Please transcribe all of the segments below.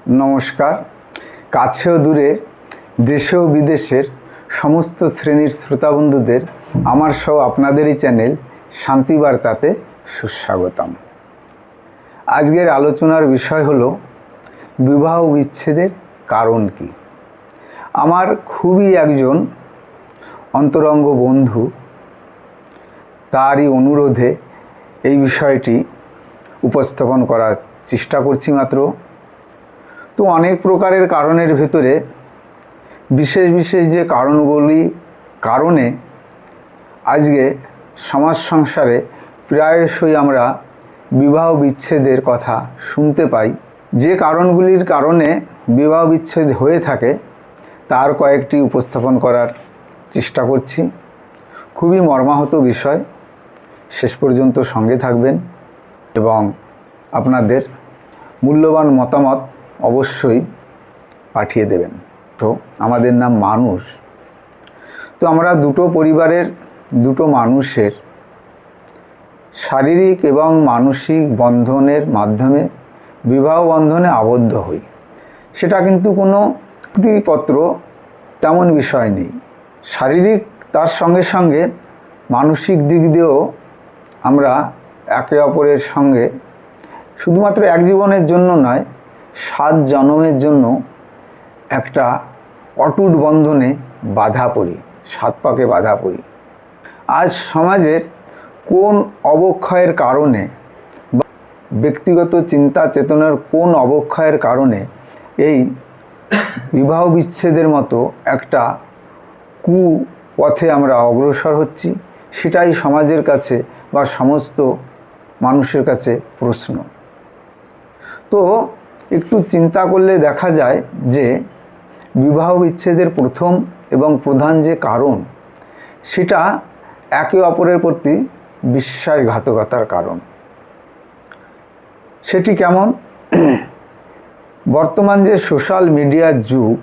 নমস্কার। কাছে ও দূরে, দেশে ও বিদেশের সমস্ত শ্রেণীর শ্রোতা বন্ধুদের আমার সহ আপনাদেরই চ্যানেল শান্তিবার্তাতে সুস্বাগতম। আজকের আলোচনার বিষয় হলো বিবাহ বিচ্ছেদের কারণ কি। আমার খুবই একজন অন্তরঙ্গ বন্ধু, তারই অনুরোধে এই বিষয়টি উপস্থাপন করার চেষ্টা করছি মাত্র। তো অনেক প্রকারের কারণের ভেতরে বিশেষ বিশেষ যে কারণে আজকে সমাজ সংসারে প্রায়শই আমরা বিবাহ বিচ্ছেদের কথা শুনতে পাই। যে কারণগুলির কারণে বিবাহ বিচ্ছেদ হয়ে থাকে তার কয়েকটি উপস্থাপন করার চেষ্টা করছি। খুবই মর্মাহত বিষয়, শেষ পর্যন্ত সঙ্গে থাকবেন এবং আপনাদের মূল্যবান মতামত অবশ্যই পাঠিয়ে দেবেন। তো আমাদের নাম মানুষ, তো আমরা দুটো পরিবারের দুটো মানুষের শারীরিক এবং মানসিক বন্ধনের মাধ্যমে বিবাহ বন্ধনে আবদ্ধ হই। সেটা কিন্তু কোনো চুক্তিপত্র তেমন বিষয় নেই। শারীরিক তার সঙ্গে সঙ্গে মানসিক দিক দিয়েও আমরা একে অপরের সঙ্গে শুধুমাত্র এক জীবনের জন্য নয়, 7 জন্মের জন্য একটা অটুট বন্ধনে বাধা পড়ি, 7 পাকে বাধা পড়ি। আজ সমাজের কোন অবক্ষয়ের কারণে, ব্যক্তিগত চিন্তা চেতনার কোন অবক্ষয়ের কারণে এই বিবাহ বিচ্ছেদের মতো একটা কুপথে আমরা অগ্রসর হচ্ছি, সেটাই সমাজের কাছে বা সমস্ত মানুষের কাছে প্রশ্ন। তো একটু চিন্তা করলে দেখা যায় যে বিবাহ বিচ্ছেদের প্রথম এবং প্রধান যে কারণ, সেটা একে অপরের প্রতি বিশ্বাসঘাতকতার কারণ। সেটি কেমন? বর্তমান যে সোশ্যাল মিডিয়ার যুগ,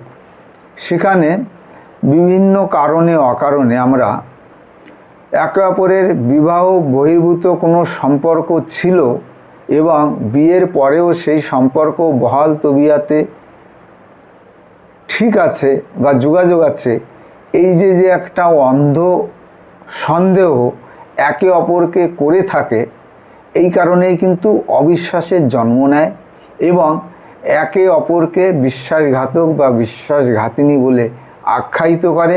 সেখানে বিভিন্ন কারণে অকারণে আমরা একে অপরের বিবাহ বহির্ভূত কোনো সম্পর্ক ছিল এবং বিয়ের পরেও সেই সম্পর্ক বহাল তবিয়াতে ঠিক আছে বা যোগাযোগ আছে, এই যে একটা অন্ধ সন্দেহ একে অপরকে করে থাকে, এই কারণেই কিন্তু অবিশ্বাসের জন্ম নেয় এবং একে অপরকে বিশ্বাসঘাতক বা বিশ্বাসঘাতিনী বলে আখ্যায়িত করে।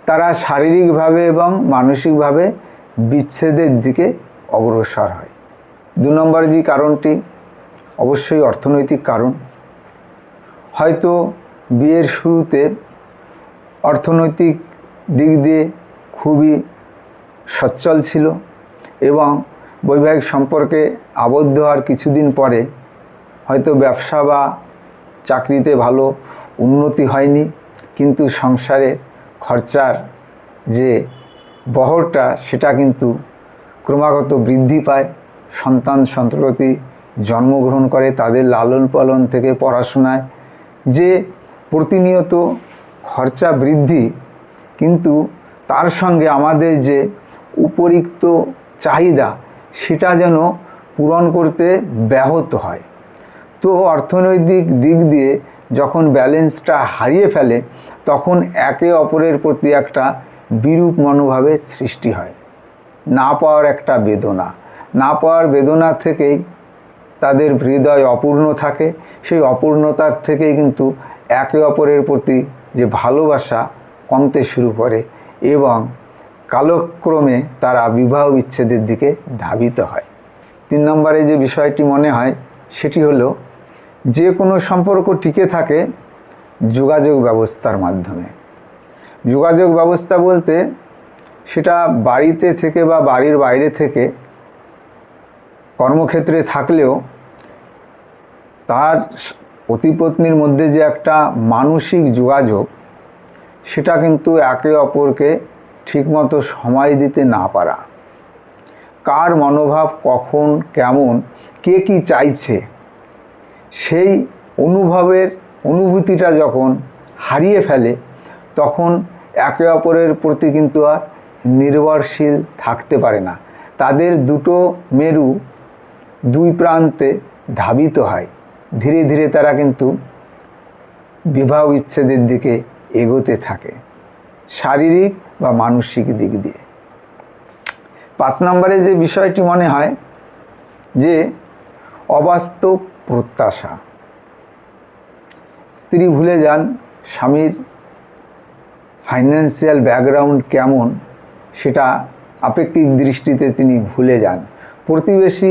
তারা শারীরিকভাবে এবং মানসিকভাবে বিচ্ছেদের দিকে অগ্রসর হয়। 2 নম্বর যে কারণটি অবশ্যই অর্থনৈতিক কারণ। হয়তো বিয়ের শুরুতে অর্থনৈতিক দিক দিয়ে খুবই সচ্ছল ছিল এবং বৈবাহিক সম্পর্কে আবদ্ধ হওয়ার কিছুদিন পরে হয়তো ব্যবসা বা চাকরিতে ভালো উন্নতি হয়নি, কিন্তু সংসারে খরচার যে বহরটা সেটা কিন্তু ক্রমাগত বৃদ্ধি পায়। সন্তান সন্ততি জন্মগ্রহণ করে, তাদের লালন পালন থেকে পড়াশোনায় যে প্রতিনিয়ত খরচা বৃদ্ধি, কিন্তু তার সঙ্গে আমাদের যে উপরিক্ত চাহিদা সেটা যেন পূরণ করতে ব্যাহত হয়। তো অর্থনৈতিক দিক দিয়ে যখন ব্যালেন্সটা হারিয়ে ফেলে, তখন একে অপরের প্রতি একটা বিরূপ মনোভাবের সৃষ্টি হয়। না পাওয়ার একটা বেদনা, না পাওয়ার বেদনা থেকেই তাদের হৃদয় অপূর্ণ থাকে। সেই অপূর্ণতার থেকেই কিন্তু একে অপরের প্রতি যে ভালোবাসা কমতে শুরু করে এবং কালক্রমে তারা বিবাহ বিচ্ছেদের দিকে ধাবিত হয়। 3 নম্বরে যে বিষয়টি মনে হয় সেটি হলো, যে কোনো সম্পর্ক টিকে থাকে যোগাযোগ ব্যবস্থার মাধ্যমে। যোগাযোগ ব্যবস্থা বলতে সেটা বাড়িতে থেকে বা বাড়ির বাইরে থেকে কর্মক্ষেত্রে থাকলেও তার পতিপত্নীর মধ্যে যে একটা মানসিক যোগাযোগ, সেটা কিন্তু একে অপরকে ঠিকমতো সময় দিতে না পারা, কার মনোভাব কখন কেমন, কে কি চাইছে, সেই অনুভূতিটা যখন হারিয়ে ফেলে, তখন একে অপরের প্রতি কিন্তু আর নির্ভরশীল থাকতে পারে না। তাদের দুটো মেরু 2 প্রান্তে ধাবিত হয়। ধীরে ধীরে তারা কিন্তু বিবাহ বিচ্ছেদের দিকে এগোতে থাকে, শারীরিক বা মানসিক দিক দিয়ে। 5 নম্বরে যে বিষয়টি মনে হয় যে অবাস্তব প্রত্যাশা। স্ত্রী ভুলে যান স্বামীর ফাইন্যান্সিয়াল ব্যাকগ্রাউন্ড কেমন, সেটা আপেক্ষিক দৃষ্টিতে তিনি ভুলে যান। প্রতিবেশী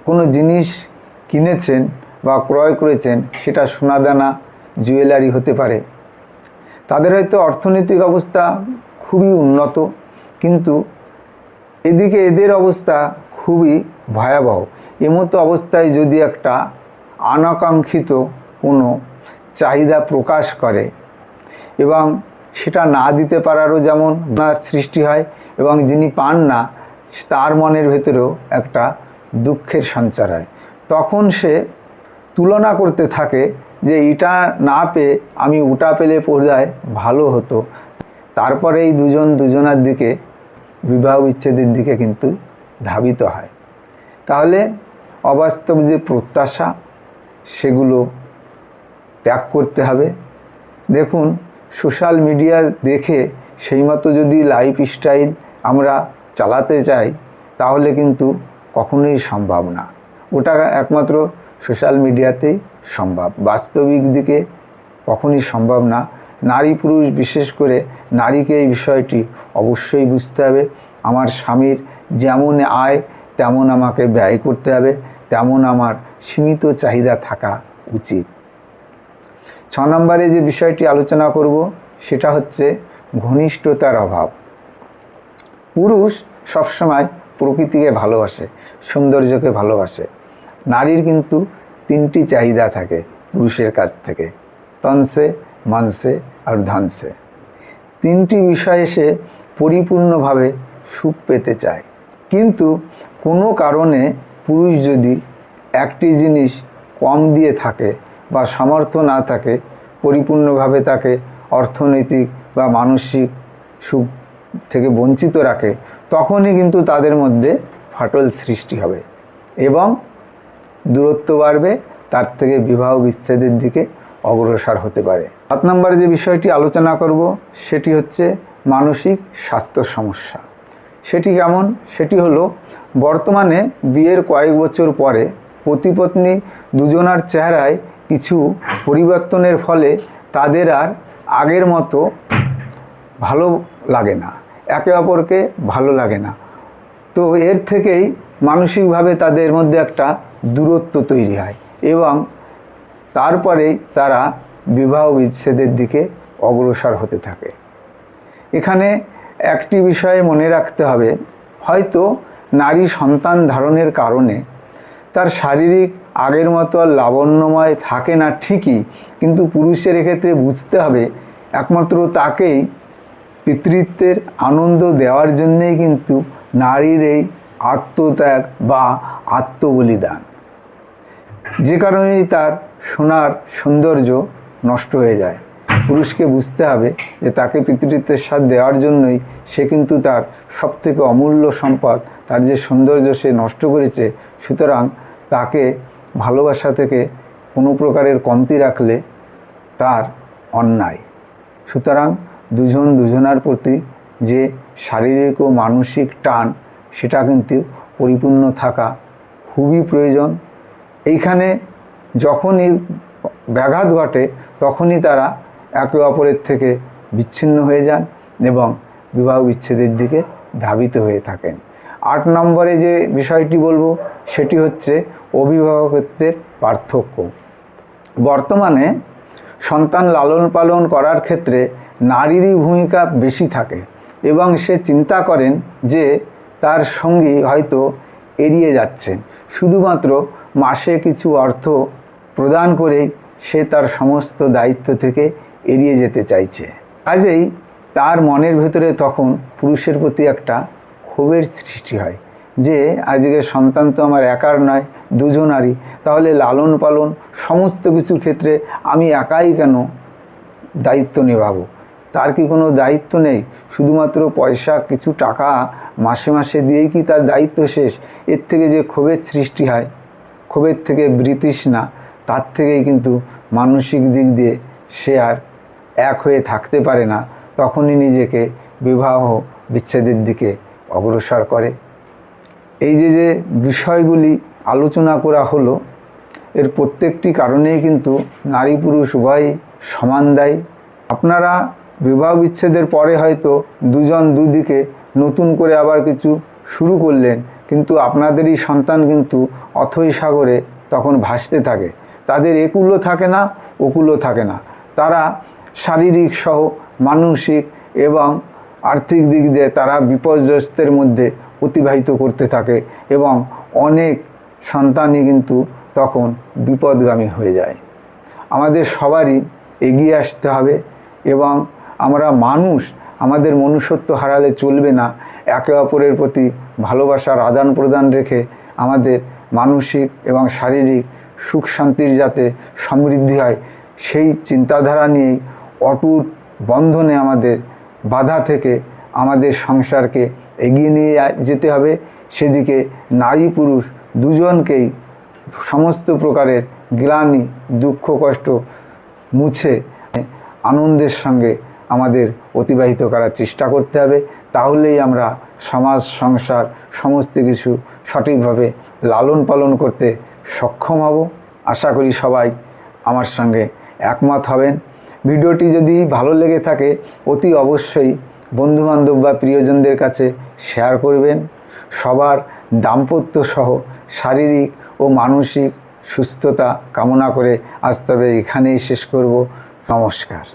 কোনো জিনিস কিনেছেন বা ক্রয় করেছেন, সেটা সোনাদানা জুয়েলারি হতে পারে। তাদের হয়তো অর্থনৈতিক অবস্থা খুবই উন্নত, কিন্তু এদিকে এদের অবস্থা খুবই ভয়াবহ। এমতো অবস্থায় যদি একটা অনাকাঙ্ক্ষিত কোনো চাহিদা প্রকাশ করে এবং সেটা না দিতে পারারও যেমন সৃষ্টি হয়, এবং যিনি পান না তার মনের ভেতরেও একটা দুঃখের সঞ্চার হয়। তখন সে তুলনা করতে থাকে যে এটা না পেয়ে আমি ওটা পেলে বোধহয় ভালো হতো। তারপরে এই দুজন দুজনার দিকে বিবাহ বিচ্ছেদের দিকে কিন্তু ধাবিত হয়। তাহলে অবাস্তব যে প্রত্যাশা, সেগুলো ত্যাগ করতে হবে। দেখুন, সোশ্যাল মিডিয়া দেখে সেই মতো যদি লাইফস্টাইল আমরা চালাতে চাই, তাহলে কিন্তু কখনোই সম্ভব না। ওটা একমাত্র সোশ্যাল মিডিয়াতেই সম্ভব, বাস্তবিক দিকে কখনই সম্ভব না। নারী পুরুষ বিশেষ করে নারীকে এই বিষয়টি অবশ্যই বুঝতে হবে। আমার স্বামীর যেমন আয় তেমন আমাকে ব্যয় করতে হবে, তেমন আমার সীমিত চাহিদা থাকা উচিত। 6 নম্বরে যে বিষয়টি আলোচনা করব সেটা হচ্ছে ঘনিষ্ঠতার অভাব। পুরুষ সবসময় প্রকৃতিকে ভালোবাসে, সৌন্দর্যকে ভালোবাসে। নারীর কিন্তু 3টি চাহিদা থাকে পুরুষের কাছ থেকে, তনসে, মনসে আর ধনসে। 3টি বিষয়ে সে পরিপূর্ণভাবে সুখ পেতে চায়। কিন্তু কোনো কারণে পুরুষ যদি একটি জিনিস কম দিয়ে থাকে বা সামর্থ্য না থাকে, পরিপূর্ণভাবে তাকে অর্থনৈতিক বা মানসিক সুখ থেকে বঞ্চিত রাখে, তখনই কিন্তু তাদের মধ্যে ফাটল সৃষ্টি হবে এবং দূরত্ব বাড়বে, তার থেকে বিবাহ বিচ্ছেদের দিকে অগ্রসর হতে পারে। 7 নম্বরে যে বিষয়টি আলোচনা করব সেটি হচ্ছে মানসিক স্বাস্থ্য সমস্যা। সেটি কেমন? সেটি হলো বর্তমানে বিয়ের কয়েক বছর পরে পতি-পত্নী দুজনার চেহারায় কিছু পরিবর্তনের ফলে তাদের আর আগের মতো ভালো লাগে না, একে অপরকে ভালো লাগে না। তো এর থেকেই মানসিকভাবে তাদের মধ্যে একটা দূরত্ব তৈরি হয় এবং তারপরেই তারা বিবাহ বিচ্ছেদের দিকে অগ্রসর হতে থাকে। এখানে একটি বিষয়ে মনে রাখতে হবে, হয়তো নারী সন্তান ধারণের কারণে তার শারীরিক আগের মতো আর লাবণ্যময় থাকে না ঠিকই, কিন্তু পুরুষের এক্ষেত্রে বুঝতে হবে একমাত্র তাকেই পিতৃত্বের আনন্দ দেওয়ার জন্যেই কিন্তু নারীর এই আত্মত্যাগ বা আত্মবলিদান, যে কারণেই তার সোনার সৌন্দর্য নষ্ট হয়ে যায়। পুরুষকে বুঝতে হবে যে তাকে পিতৃত্বের স্বাদ দেওয়ার জন্যই সে কিন্তু তার সবথেকে অমূল্য সম্পদ, তার যে সৌন্দর্য সে নষ্ট করেছে। সুতরাং তাকে ভালোবাসা থেকে কোনো প্রকারের কমতি রাখলে তার অন্যায়। সুতরাং দুজন দুজনার প্রতি যে শারীরিক ও মানসিক টান, সেটা কিন্তু পরিপূর্ণ থাকা খুবই প্রয়োজন। এইখানে যখনই ব্যাঘাত ঘটে তখনই তারা একে অপরের থেকে বিচ্ছিন্ন হয়ে যান এবং বিবাহ বিচ্ছেদের দিকে ধাবিত হয়ে থাকেন। 8 নম্বরে যে বিষয়টি বলবো সেটি হচ্ছে অভিভাবকত্বের পার্থক্য। বর্তমানে সন্তান লালন পালন করার ক্ষেত্রে নারীরই ভূমিকা বেশি থাকে এবং সে চিন্তা করেন যে তার সঙ্গী হয়তো এড়িয়ে যাচ্ছেন, শুধুমাত্র মাসে কিছু অর্থ প্রদান করেই সে তার সমস্ত দায়িত্ব থেকে এড়িয়ে যেতে চাইছে। কাজেই তার মনের ভেতরে তখন পুরুষের প্রতি একটা ক্ষোভের সৃষ্টি হয় যে আজকে সন্তান তো আমার একার নয়, দুজনারই, তাহলে লালন পালন সমস্ত কিছু ক্ষেত্রে আমি একাই কেন দায়িত্ব নেভাবো? তার কি কোনো দায়িত্ব নেই? শুধুমাত্র পয়সা কিছু টাকা মাসে মাসে দিয়েই কি তার দায়িত্ব শেষ? এর থেকে যে ক্ষোভের সৃষ্টি হয়, ক্ষোভের থেকে বিতৃষ্ণা, তার থেকেই কিন্তু মানসিক দিক দিয়ে সে আর এক হয়ে থাকতে পারে না, তখনই নিজেকে বিবাহ বিচ্ছেদের দিকে অগ্রসর করে। এই যে বিষয়গুলি আলোচনা করা হলো, এর প্রত্যেকটি কারণেই কিন্তু নারী পুরুষ উভয়ই সমান দায়ী। আপনারা বিবাহ বিচ্ছেদের পরে হয়তো দুজন দুদিকে নতুন করে আবার কিছু শুরু করলেন, কিন্তু আপনাদেরই সন্তান কিন্তু অথৈ সাগরে তখন ভাসতে থাকে। তাদের একুলও থাকে না, ওকুলও থাকে না। তারা শারীরিক সহ মানসিক এবং আর্থিক দিক দিয়ে তারা বিপর্যস্তের মধ্যে অতিবাহিত করতে থাকে এবং অনেক সন্তানই কিন্তু তখন বিপদগামী হয়ে যায়। আমাদের সবারই এগিয়ে আসতে হবে এবং আমরা মানুষ, আমাদের মনুষ্যত্ব হারালে চলবে না। একে অপরের প্রতি ভালোবাসার আদান প্রদান রেখে আমাদের মানসিক এবং শারীরিক সুখ শান্তির যাতে সমৃদ্ধি হয়, সেই চিন্তাধারা নিয়েই অটুট বন্ধনে আমাদের বাধা থেকে আমাদের সংসারকে এগিয়ে নিয়ে যেতে হবে। সেদিকে নারী পুরুষ দুজনকেই সমস্ত প্রকারের গ্লানি দুঃখ কষ্ট মুছে আনন্দের সঙ্গে আমাদের অতিবাহিত করার চেষ্টা করতে হবে। তাহলেই আমরা সমাজ সংসার সমস্ত কিছু সঠিকভাবে লালন পালন করতে সক্ষম হব। আশা করি সবাই আমার সঙ্গে একমত হবেন। ভিডিওটি যদি ভালো লেগে থাকে অতি অবশ্যই বন্ধুবান্ধব বা প্রিয়জনদের কাছে শেয়ার করবেন। সবার দাম্পত্য সহ শারীরিক ও মানসিক সুস্থতা কামনা করে আজ তবে এখানেই শেষ করব। নমস্কার।